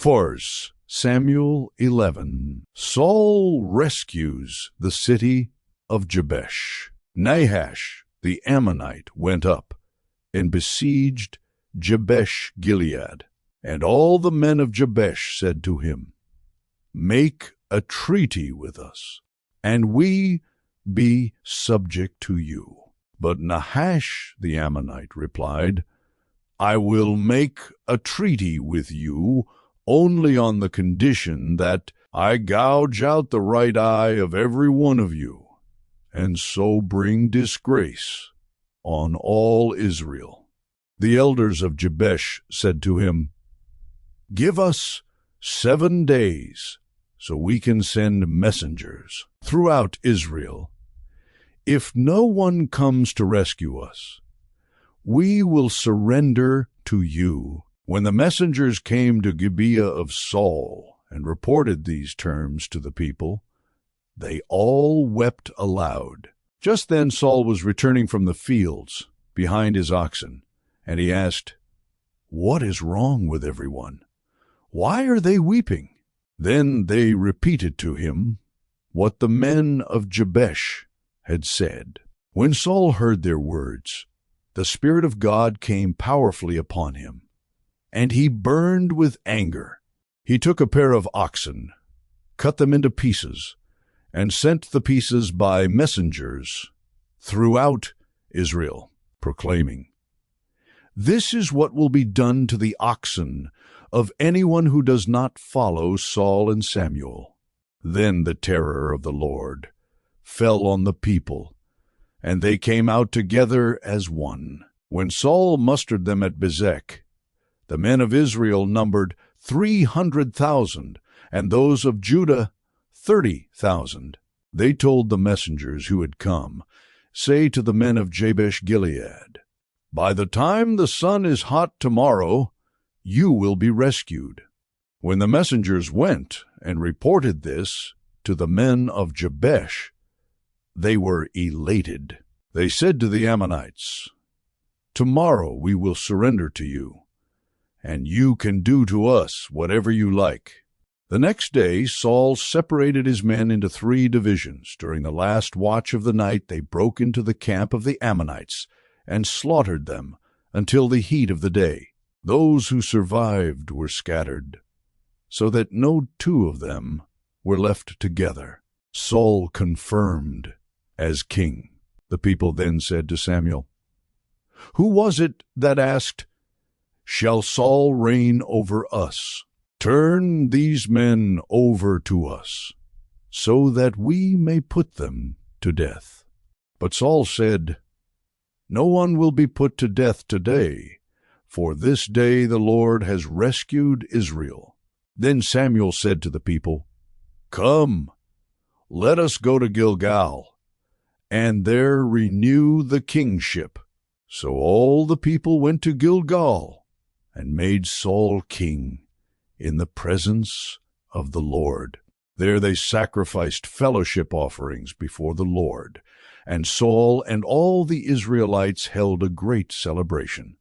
1 Samuel 11. Saul rescues the city of Jabesh. Nahash the Ammonite went up and besieged Jabesh-gilead. And all the men of Jabesh said to him, "Make a treaty with us, and we be subject to you." But Nahash the Ammonite replied, "I will make a treaty with you only on the condition that I gouge out the right eye of every one of you, and so bring disgrace on all Israel." The elders of Jabesh said to him, "Give us 7 days so we can send messengers throughout Israel. If no one comes to rescue us, we will surrender to you." When the messengers came to Gibeah of Saul and reported these terms to the people, they all wept aloud. Just then Saul was returning from the fields behind his oxen, and he asked, "What is wrong with everyone? Why are they weeping?" Then they repeated to him what the men of Jabesh had said. When Saul heard their words, the Spirit of God came powerfully upon him, and he burned with anger. He took a pair of oxen, cut them into pieces, and sent the pieces by messengers throughout Israel, proclaiming, "This is what will be done to the oxen of anyone who does not follow Saul and Samuel." Then the terror of the Lord fell on the people, and they came out together as one. When Saul mustered them at Bezek, the men of Israel numbered 300,000, and those of Judah 30,000. They told the messengers who had come, "Say to the men of Jabesh-gilead, by the time the sun is hot tomorrow, you will be rescued." When the messengers went and reported this to the men of Jabesh, they were elated. They said to the Ammonites, "Tomorrow we will surrender to you, and you can do to us whatever you like." The next day Saul separated his men into 3 divisions. During the last watch of the night they broke into the camp of the Ammonites and slaughtered them until the heat of the day. Those who survived were scattered, so that no 2 of them were left together. Saul confirmed as king. The people then said to Samuel, "Who was it that asked, 'Shall Saul reign over us?' Turn these men over to us, so that we may put them to death." But Saul said, "No one will be put to death today, for this day the Lord has rescued Israel." Then Samuel said to the people, "Come, let us go to Gilgal, and there renew the kingship." So all the people went to Gilgal and made Saul king in the presence of the Lord. There they sacrificed fellowship offerings before the Lord, and Saul and all the Israelites held a great celebration.